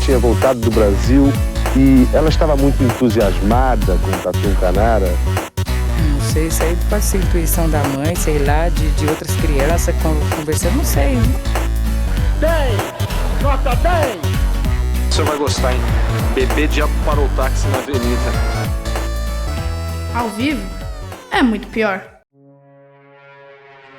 tinha voltado do Brasil e ela estava muito entusiasmada com o Tatu Canara. Não sei, isso aí pode ser intuição da mãe, sei lá, de outras crianças conversando, não sei. 10! Nota 10! O senhor vai gostar, hein? Bebê diabo parou o táxi na avenida. Ao vivo é muito pior.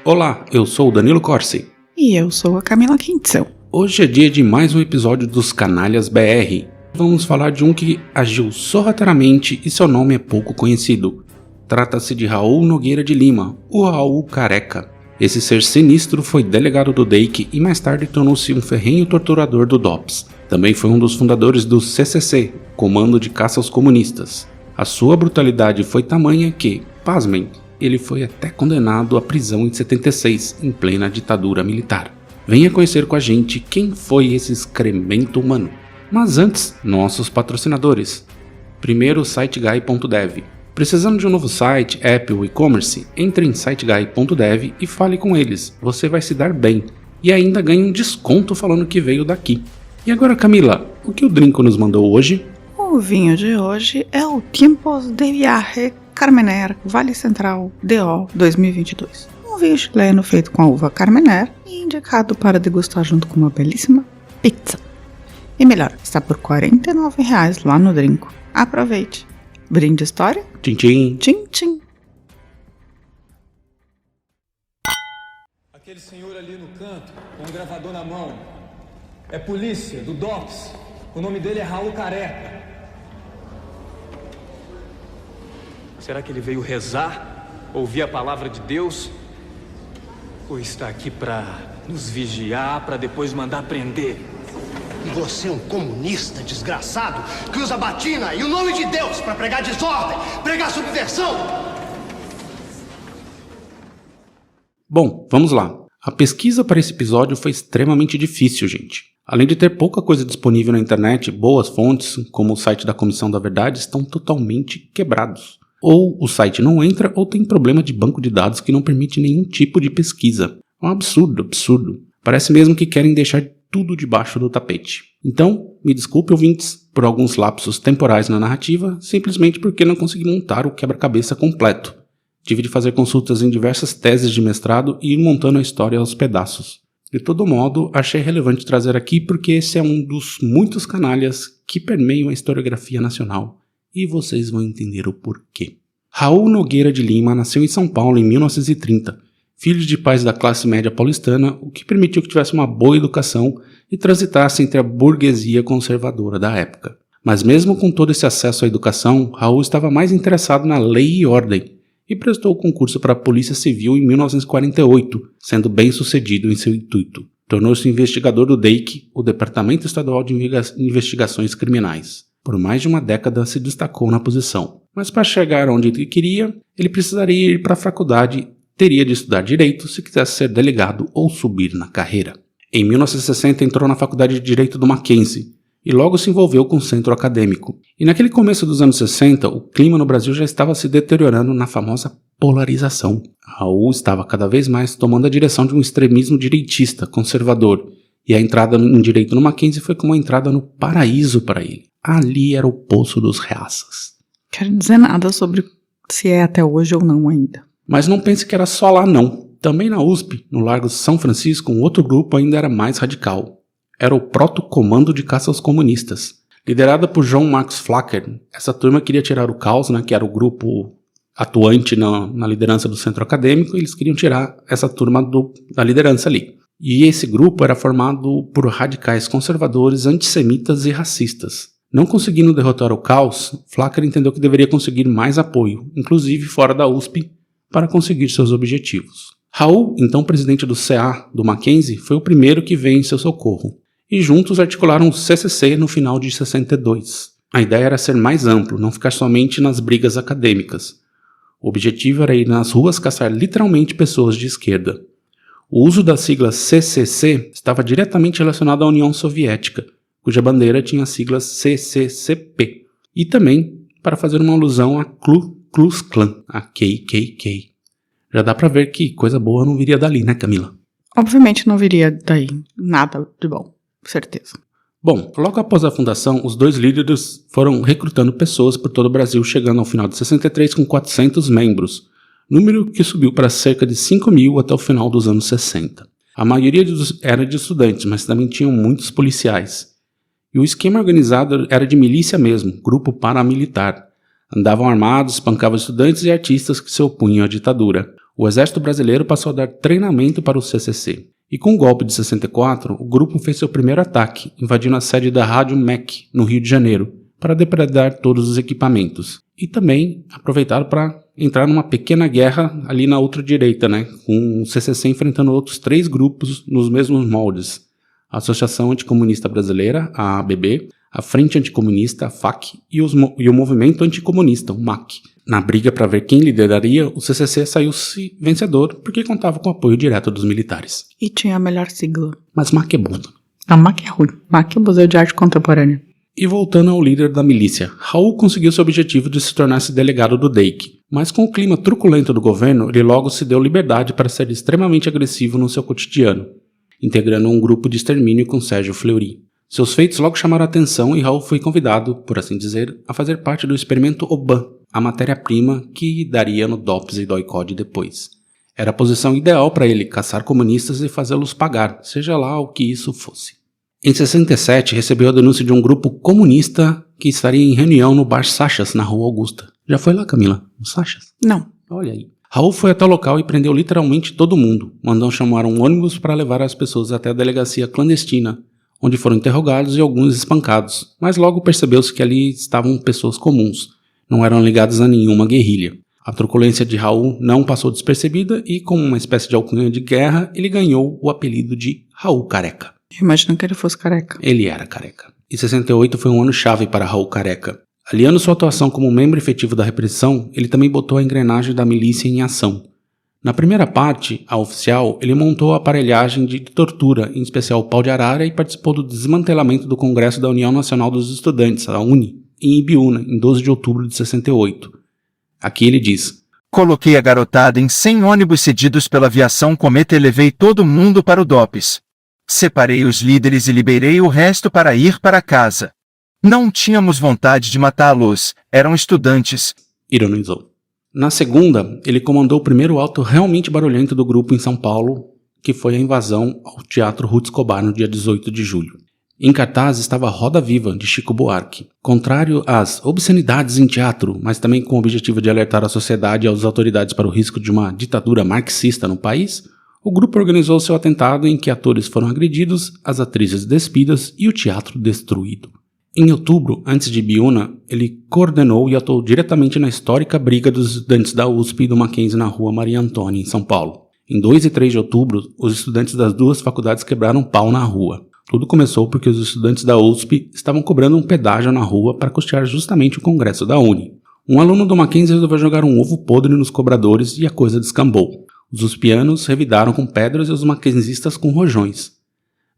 Olá, eu sou o Danilo Corsi. E eu sou a Camila Quintão. Hoje é dia de mais um episódio dos Canalhas BR. Vamos falar de um que agiu sorrateiramente e seu nome é pouco conhecido. Trata-se de Raul Nogueira de Lima, o Raul Careca. Esse ser sinistro foi delegado do DEIC e mais tarde tornou-se um ferrenho torturador do DOPS. Também foi um dos fundadores do CCC, Comando de Caça aos Comunistas. A sua brutalidade foi tamanha que, pasmem, ele foi até condenado à prisão em 76, em plena ditadura militar. Venha conhecer com a gente quem foi esse excremento humano. Mas antes, nossos patrocinadores. Primeiro, siteguy.dev. Precisando de um novo site, app ou e-commerce? Entre em siteguy.dev e fale com eles. Você vai se dar bem. E ainda ganha um desconto falando que veio daqui. E agora, Camila, o que o Drinco nos mandou hoje? O vinho de hoje é o Tiempos de Viaje Carmener Vale Central DO 2022. Um vinho chileno feito com a uva Carmener e indicado para degustar junto com uma belíssima pizza. E melhor, está por R$ 49,00 lá no Drinco. Aproveite. Brinde história? Tchim, tchim. Tchim, tchim. Aquele senhor ali no canto, com um gravador na mão, é polícia, do DOPS. O nome dele é Raul Careca. Será que ele veio rezar? Ouvir a palavra de Deus? Ou está aqui para nos vigiar, para depois mandar prender? E você é um comunista desgraçado que usa batina e o nome de Deus para pregar desordem, pregar subversão. Bom, vamos lá. A pesquisa para esse episódio foi extremamente difícil, gente. Além de ter pouca coisa disponível na internet, boas fontes, como o site da Comissão da Verdade, estão totalmente quebrados. Ou o site não entra ou tem problema de banco de dados que não permite nenhum tipo de pesquisa. É um absurdo. Parece mesmo que querem deixar tudo debaixo do tapete. Então, me desculpe, ouvintes, por alguns lapsos temporais na narrativa, simplesmente porque não consegui montar o quebra-cabeça completo. Tive de fazer consultas em diversas teses de mestrado e ir montando a história aos pedaços. De todo modo, achei relevante trazer aqui porque esse é um dos muitos canalhas que permeiam a historiografia nacional. E vocês vão entender o porquê. Raul Nogueira de Lima nasceu em São Paulo em 1930, filho de pais da classe média paulistana, o que permitiu que tivesse uma boa educação e transitasse entre a burguesia conservadora da época. Mas mesmo com todo esse acesso à educação, Raul estava mais interessado na lei e ordem, e prestou concurso para a Polícia Civil em 1948, sendo bem sucedido em seu intuito. Tornou-se investigador do DEIC, o Departamento Estadual de Investigações Criminais. Por mais de uma década se destacou na posição. Mas para chegar onde ele queria, ele precisaria ir para a faculdade, teria de estudar Direito se quisesse ser delegado ou subir na carreira. Em 1960 entrou na Faculdade de Direito do Mackenzie e logo se envolveu com o centro acadêmico. E naquele começo dos anos 60, o clima no Brasil já estava se deteriorando na famosa polarização. Raul estava cada vez mais tomando a direção de um extremismo direitista, conservador, e a entrada em Direito no Mackenzie foi como uma entrada no paraíso para ele. Ali era o poço dos reaças. Quero dizer nada sobre se é até hoje ou não ainda. Mas não pense que era só lá não. Também na USP, no Largo São Francisco, um outro grupo ainda era mais radical. Era o Proto-Comando de Caça aos Comunistas. Liderada por João Max Flacker, essa turma queria tirar o Caos, que era o grupo atuante na liderança do centro acadêmico, e eles queriam tirar essa turma da liderança ali. E esse grupo era formado por radicais conservadores, antissemitas e racistas. Não conseguindo derrotar o Caos, Flacker entendeu que deveria conseguir mais apoio, inclusive fora da USP, para conseguir seus objetivos. Raul, então presidente do CA do Mackenzie, foi o primeiro que veio em seu socorro, e juntos articularam o CCC no final de 62. A ideia era ser mais amplo, não ficar somente nas brigas acadêmicas. O objetivo era ir nas ruas caçar literalmente pessoas de esquerda. O uso da sigla CCC estava diretamente relacionado à União Soviética, cuja bandeira tinha as siglas CCCP, e também para fazer uma alusão à Ku Klux Klan, a KKK. Já dá pra ver que coisa boa não viria dali, né, Camila? Obviamente não viria daí nada de bom, certeza. Bom, logo após a fundação, os dois líderes foram recrutando pessoas por todo o Brasil, chegando ao final de 63 com 400 membros, número que subiu para cerca de 5 mil até o final dos anos 60. A maioria era de estudantes, mas também tinham muitos policiais. E o esquema organizado era de milícia mesmo, grupo paramilitar. Andavam armados, espancavam estudantes e artistas que se opunham à ditadura. O exército brasileiro passou a dar treinamento para o CCC. E com o golpe de 64, o grupo fez seu primeiro ataque, invadindo a sede da Rádio MEC, no Rio de Janeiro, para depredar todos os equipamentos. E também aproveitaram para entrar numa pequena guerra ali na outra direita, com o CCC enfrentando outros 3 grupos nos mesmos moldes. A Associação Anticomunista Brasileira, a ABB, a Frente Anticomunista, a FAC, e o Movimento Anticomunista, o MAC. Na briga para ver quem lideraria, o CCC saiu-se vencedor porque contava com o apoio direto dos militares. E tinha a melhor sigla. Mas MAC é bom. A MAC é ruim. MAC é o Museu de Arte Contemporânea. E voltando ao líder da milícia, Raul conseguiu seu objetivo de se tornar-se delegado do DEIC. Mas com o clima truculento do governo, ele logo se deu liberdade para ser extremamente agressivo no seu cotidiano, integrando um grupo de extermínio com Sérgio Fleury. Seus feitos logo chamaram a atenção e Raul foi convidado, por assim dizer, a fazer parte do experimento OBAN, a matéria-prima que daria no DOPS e DOI-CODE depois. Era a posição ideal para ele, caçar comunistas e fazê-los pagar, seja lá o que isso fosse. Em 67, recebeu a denúncia de um grupo comunista que estaria em reunião no Bar Sachas, na Rua Augusta. Já foi lá, Camila? No Sachas? Não. Olha aí. Raul foi até o local e prendeu literalmente todo mundo, mandando chamar um ônibus para levar as pessoas até a delegacia clandestina, onde foram interrogados e alguns espancados, mas logo percebeu-se que ali estavam pessoas comuns, não eram ligadas a nenhuma guerrilha. A truculência de Raul não passou despercebida e, como uma espécie de alcunha de guerra, ele ganhou o apelido de Raul Careca. Imagina que ele fosse careca. Ele era careca. E 68 foi um ano chave para Raul Careca. Aliando sua atuação como membro efetivo da repressão, ele também botou a engrenagem da milícia em ação. Na primeira parte, a oficial, ele montou a aparelhagem de tortura, em especial o pau de arara, e participou do desmantelamento do Congresso da União Nacional dos Estudantes, a UNE, em Ibiúna, em 12 de outubro de 68. Aqui ele diz: "Coloquei a garotada em 100 ônibus cedidos pela aviação Cometa e levei todo mundo para o DOPS. Separei os líderes e liberei o resto para ir para casa. Não tínhamos vontade de matá-los, eram estudantes." Ironizou. Na segunda, ele comandou o primeiro ato realmente barulhento do grupo em São Paulo, que foi a invasão ao Teatro Ruth Escobar no dia 18 de julho. Em cartaz estava Roda Viva, de Chico Buarque. Contrário às obscenidades em teatro, mas também com o objetivo de alertar a sociedade e as autoridades para o risco de uma ditadura marxista no país, o grupo organizou seu atentado em que atores foram agredidos, as atrizes despidas e o teatro destruído. Em outubro, antes de Ibiúna, ele coordenou e atuou diretamente na histórica briga dos estudantes da USP e do Mackenzie na rua Maria Antônia, em São Paulo. Em 2 e 3 de outubro, os estudantes das duas faculdades quebraram pau na rua. Tudo começou porque os estudantes da USP estavam cobrando um pedágio na rua para custear justamente o congresso da UNE. Um aluno do Mackenzie resolveu jogar um ovo podre nos cobradores e a coisa descambou. Os uspianos revidaram com pedras e os mackenzistas com rojões.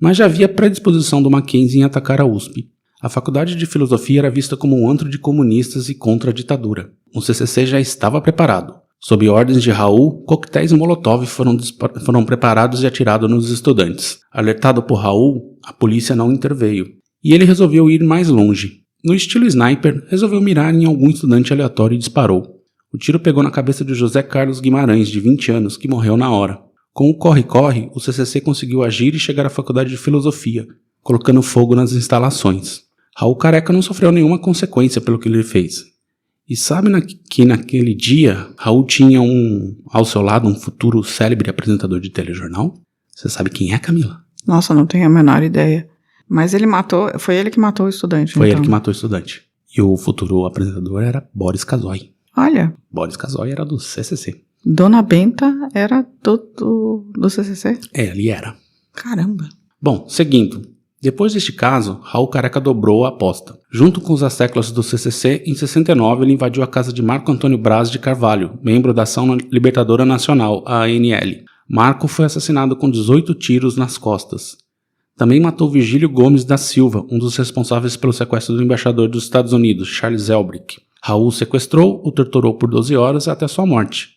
Mas já havia predisposição do Mackenzie em atacar a USP. A faculdade de filosofia era vista como um antro de comunistas e contra a ditadura. O CCC já estava preparado. Sob ordens de Raul, coquetéis Molotov foram preparados e atirados nos estudantes. Alertado por Raul, a polícia não interveio. E ele resolveu ir mais longe. No estilo sniper, resolveu mirar em algum estudante aleatório e disparou. O tiro pegou na cabeça de José Carlos Guimarães, de 20 anos, que morreu na hora. Com o corre-corre, o CCC conseguiu agir e chegar à faculdade de filosofia, colocando fogo nas instalações. Raul Careca não sofreu nenhuma consequência pelo que ele fez. E sabe que naquele dia, Raul tinha ao seu lado um futuro célebre apresentador de telejornal? Você sabe quem é, Camila? Nossa, não tenho a menor ideia. Mas foi ele que matou o estudante. Foi então. ele que matou o estudante. E o futuro apresentador era Boris Casoy. Olha. Boris Casoy era do CCC. Dona Benta era do CCC? Ele era. Caramba. Bom, seguindo. Depois deste caso, Raul Careca dobrou a aposta. Junto com os asseclas do CCC, em 69 ele invadiu a casa de Marco Antônio Braz de Carvalho, membro da Ação Libertadora Nacional, a ANL. Marco foi assassinado com 18 tiros nas costas. Também matou Virgílio Gomes da Silva, um dos responsáveis pelo sequestro do embaixador dos Estados Unidos, Charles Elbrick. Raul sequestrou, o torturou por 12 horas até sua morte.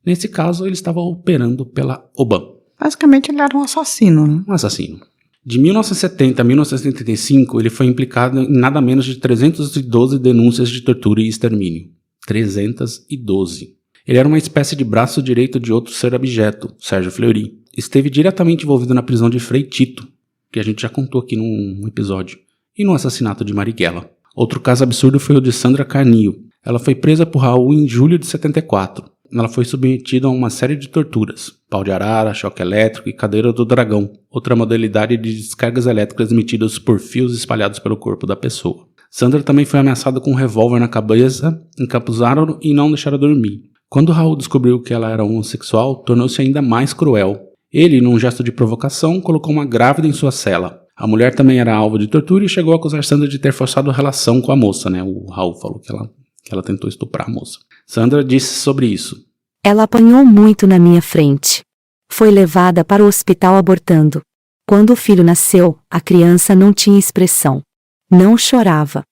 Nesse caso, ele estava operando pela OBAN. Basicamente, ele era um assassino, né? Um assassino. De 1970 a 1975, ele foi implicado em nada menos de 312 denúncias de tortura e extermínio. 312. Ele era uma espécie de braço direito de outro ser abjeto, Sérgio Fleury. Esteve diretamente envolvido na prisão de Frei Tito, que a gente já contou aqui num episódio, e no assassinato de Marighella. Outro caso absurdo foi o de Sandra Carnio. Ela foi presa por Raul em julho de 74. Ela foi submetida a uma série de torturas: pau de arara, choque elétrico e cadeira do dragão, outra modalidade de descargas elétricas emitidas por fios espalhados pelo corpo da pessoa. Sandra também foi ameaçada com um revólver na cabeça, encapuzaram e não deixaram dormir. Quando Raul descobriu que ela era homossexual, tornou-se ainda mais cruel. Ele, num gesto de provocação, colocou uma grávida em sua cela. A mulher também era alvo de tortura e chegou a acusar Sandra de ter forçado a relação com a moça, né? O Raul falou que ela tentou estuprar a moça. Sandra disse sobre isso: ela apanhou muito na minha frente. Foi levada para o hospital abortando. Quando o filho nasceu, a criança não tinha expressão. Não chorava.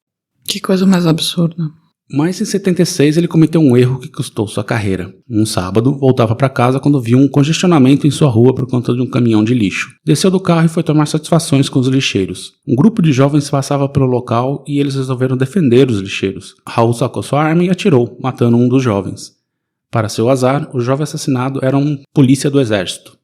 Que coisa mais absurda. Mas em 76 ele cometeu um erro que custou sua carreira. Um sábado, voltava para casa quando viu um congestionamento em sua rua por conta de um caminhão de lixo. Desceu do carro e foi tomar satisfações com os lixeiros. Um grupo de jovens passava pelo local e eles resolveram defender os lixeiros. Raul sacou sua arma e atirou, matando um dos jovens. Para seu azar, o jovem assassinado era um polícia do exército.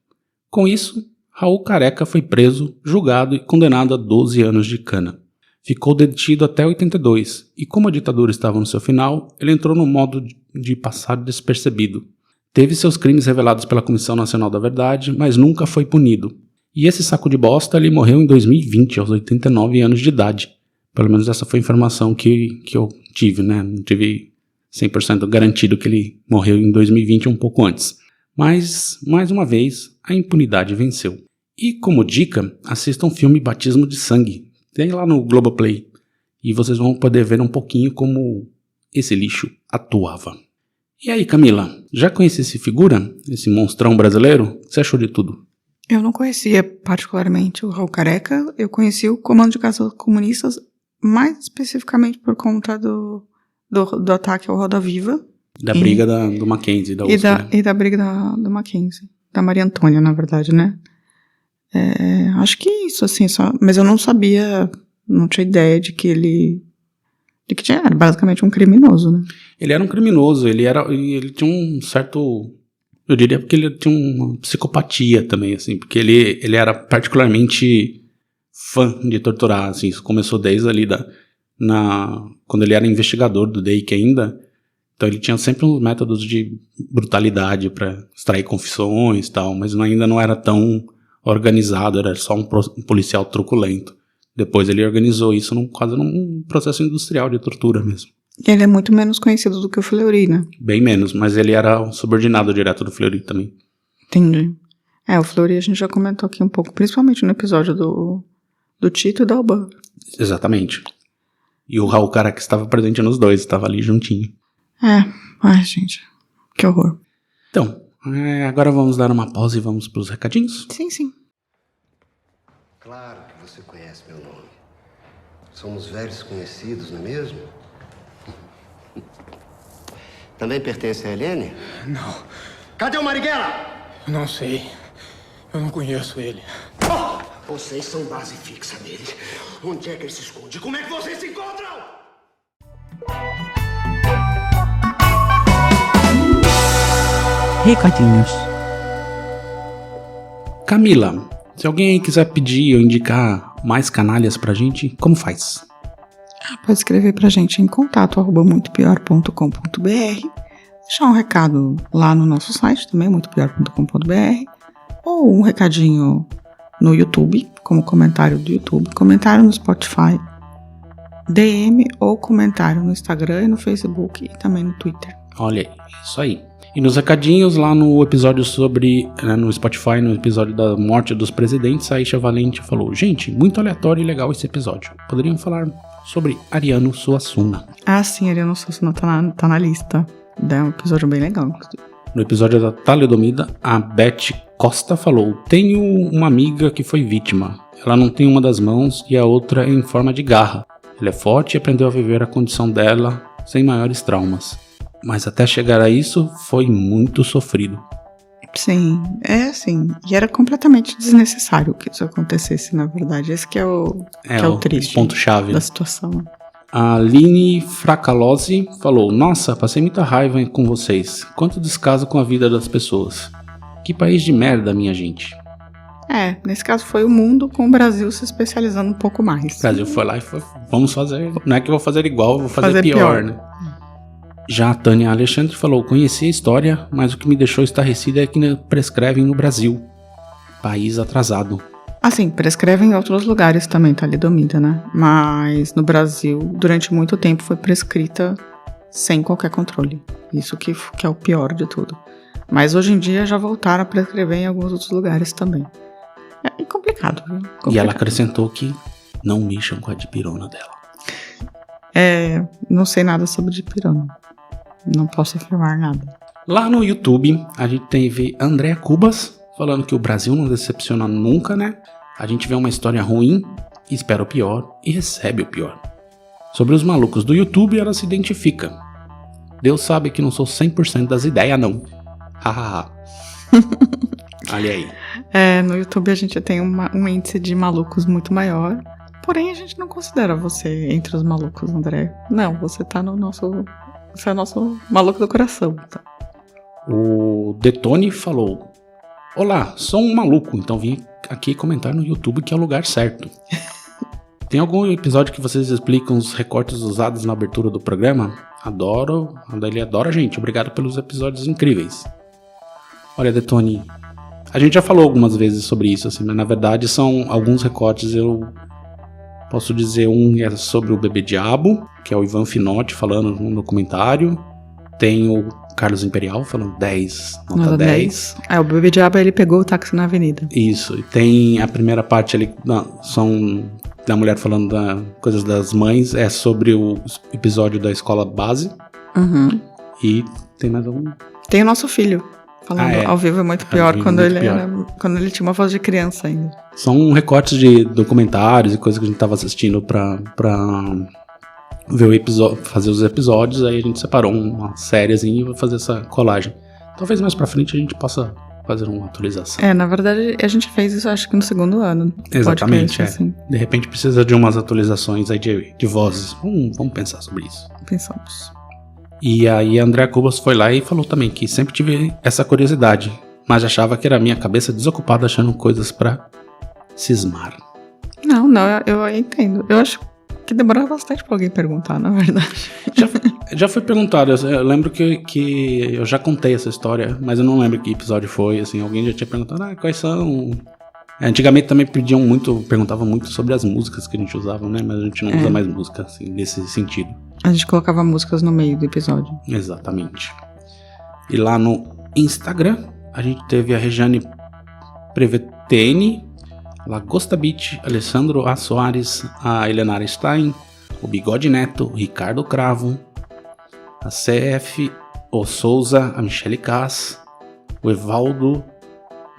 Com isso, Raul Careca foi preso, julgado e condenado a 12 anos de cana. Ficou detido até 82, e como a ditadura estava no seu final, ele entrou no modo de passar despercebido. Teve seus crimes revelados pela Comissão Nacional da Verdade, mas nunca foi punido. E esse saco de bosta, ele morreu em 2020, aos 89 anos de idade. Pelo menos essa foi a informação que eu tive, né? Não tive 100% garantido que ele morreu em 2020, um pouco antes. Mas, mais uma vez, a impunidade venceu. E como dica, assistam o filme Batismo de Sangue. Tem lá no Globoplay. E vocês vão poder ver um pouquinho como esse lixo atuava. E aí, Camila, já conhece esse figura? Esse monstrão brasileiro? O que você achou de tudo? Eu não conhecia particularmente o Raul Careca. Eu conheci o Comando de Caças Comunistas, mais especificamente por conta do ataque ao Roda Viva. Da briga do Mackenzie, da USP, e da briga do Mackenzie. Da Maria Antônia, na verdade, né? Acho que isso, assim, só. Mas eu não sabia, não tinha ideia de que ele era basicamente um criminoso, né? Ele era um criminoso, ele tinha um certo. Eu diria porque ele tinha uma psicopatia também, assim, porque ele era particularmente fã de torturar, assim. Isso começou desde ali quando ele era investigador do DEIC ainda. Então ele tinha sempre uns métodos de brutalidade para extrair confissões e tal, mas ainda não era tão organizado, era só um policial truculento. Depois ele organizou isso quase num processo industrial de tortura mesmo. Ele é muito menos conhecido do que o Fleury, né? Bem menos, mas ele era subordinado direto do Fleury também. Entendi. O Fleury a gente já comentou aqui um pouco, principalmente no episódio do Tito e da Alban. Exatamente. E o Raul Careca estava presente nos dois, estava ali juntinho. Ai gente, que horror. Então, agora vamos dar uma pausa e vamos para os recadinhos? Sim. Claro que você conhece meu nome. Somos velhos conhecidos, não é mesmo? Também pertence a Helene? Não. Cadê o Marighella? Não sei. Eu não conheço ele. Vocês são base fixa dele. Onde é que ele se esconde? Como é que vocês se encontram? Recadinhos. Camila, se alguém aí quiser pedir ou indicar mais canalhas pra gente, como faz? Pode escrever pra gente em contato@muitopior.com.br, deixar um recado lá no nosso site também, muitopior.com.br, ou um recadinho no YouTube, como comentário do YouTube, comentário no Spotify, DM ou comentário no Instagram e no Facebook e também no Twitter. Olha aí, isso aí. E nos recadinhos, lá no episódio no Spotify, no episódio da morte dos presidentes, a Aisha Valente falou: gente, muito aleatório e legal esse episódio. Poderiam falar sobre Ariano Suassuna. Sim, Ariano Suassuna tá na lista. É um episódio bem legal, inclusive. No episódio da Talidomida, a Beth Costa falou: tenho uma amiga que foi vítima. Ela não tem uma das mãos e a outra é em forma de garra. Ela é forte e aprendeu a viver a condição dela sem maiores traumas. Mas até chegar a isso, foi muito sofrido. Sim, é assim. E era completamente desnecessário que isso acontecesse, na verdade. Esse que é o triste ponto-chave da situação. A Aline Fracalose falou: nossa, passei muita raiva com vocês. Quanto descaso com a vida das pessoas. Que país de merda, minha gente. Nesse caso foi o mundo, com o Brasil se especializando um pouco mais. O Brasil foi lá e foi, vamos fazer. Não é que eu vou fazer igual, eu vou fazer pior, né? Já a Tânia Alexandre falou: conheci a história, mas o que me deixou estarrecida é que prescrevem no Brasil. País atrasado. Assim, prescrevem em outros lugares também, talidomida, né? Mas no Brasil, durante muito tempo, foi prescrita sem qualquer controle. Isso que é o pior de tudo. Mas hoje em dia já voltaram a prescrever em alguns outros lugares também. É complicado, viu? Complicado. E ela acrescentou que não mexam com a dipirona dela. Não sei nada sobre dipirona. Não posso afirmar nada. Lá no YouTube, a gente teve Andréa Cubas falando que o Brasil não decepciona nunca, né? A gente vê uma história ruim, espera o pior e recebe o pior. Sobre os malucos do YouTube, ela se identifica. Deus sabe que não sou 100% das ideias, não. Hahaha. Olha aí. No YouTube a gente tem um índice de malucos muito maior. Porém, a gente não considera você entre os malucos, André. Não, você tá no nosso... Você é o nosso maluco do coração. Tá? O Detone falou: olá, sou um maluco, então vim aqui comentar no YouTube que é o lugar certo. Tem algum episódio que vocês explicam os recortes usados na abertura do programa? Adoro, ele adora a gente. Obrigado pelos episódios incríveis. Olha, Detone, a gente já falou algumas vezes sobre isso, assim, mas na verdade são alguns recortes. Eu posso dizer, um é sobre o Bebê Diabo, que é o Ivan Finotti falando no comentário. Tem o Carlos Imperial falando 10, nota 10. O Bebê Diabo, ele pegou o táxi na avenida. Isso, e tem a primeira parte ali, da mulher falando coisas das mães, é sobre o episódio da escola base. Uhum. E tem mais algum? Tem o nosso filho. Falando ao vivo é muito pior, quando ele tinha uma voz de criança ainda. São recortes de documentários e coisas que a gente tava assistindo pra ver o episódio, fazer os episódios. Aí a gente separou uma sériezinha e vai fazer essa colagem. Talvez mais pra frente a gente possa fazer uma atualização. Na verdade a gente fez isso acho que no segundo ano. Exatamente, podcast, assim. De repente precisa de umas atualizações aí de vozes. Vamos pensar sobre isso. Pensamos. E aí a Andréa Cubas foi lá e falou também que sempre tive essa curiosidade, mas achava que era a minha cabeça desocupada achando coisas pra cismar. Não, eu entendo. Eu acho que demora bastante pra alguém perguntar, na verdade. Já foi perguntado, eu lembro que eu já contei essa história, mas eu não lembro que episódio foi, assim, alguém já tinha perguntado, quais são... Antigamente também perguntavam muito sobre as músicas que a gente usava, né, mas a gente não usa mais música, assim, nesse sentido. A gente colocava músicas no meio do episódio. Exatamente. E lá no Instagram, a gente teve a Regiane Prevetene, Lagosta Beach, Alessandro A. Soares, a Helenara Stein, o Bigode Neto, o Ricardo Cravo, a CF O Souza, a Michele Cass, o Evaldo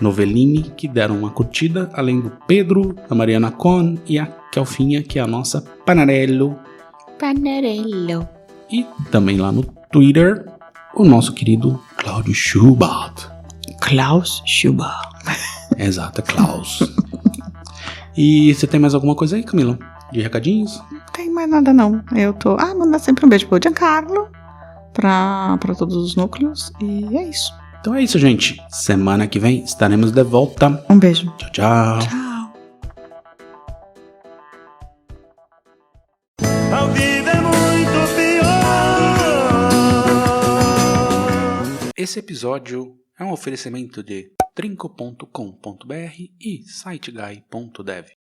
Novellini, que deram uma curtida, além do Pedro, a Mariana Con e a Kelfinha, que é a nossa Panarello. E também lá no Twitter, o nosso querido Cláudio Schubert. Klaus Schubert. Exato, é Klaus. E você tem mais alguma coisa aí, Camila? De recadinhos? Não tem mais nada, não. Eu tô... mandar sempre um beijo pro Giancarlo, pra todos os núcleos, e é isso. Então é isso, gente. Semana que vem estaremos de volta. Um beijo. Tchau, tchau. Tchau. A vida é muito pior. Esse episódio é um oferecimento de trinco.com.br e siteguy.dev.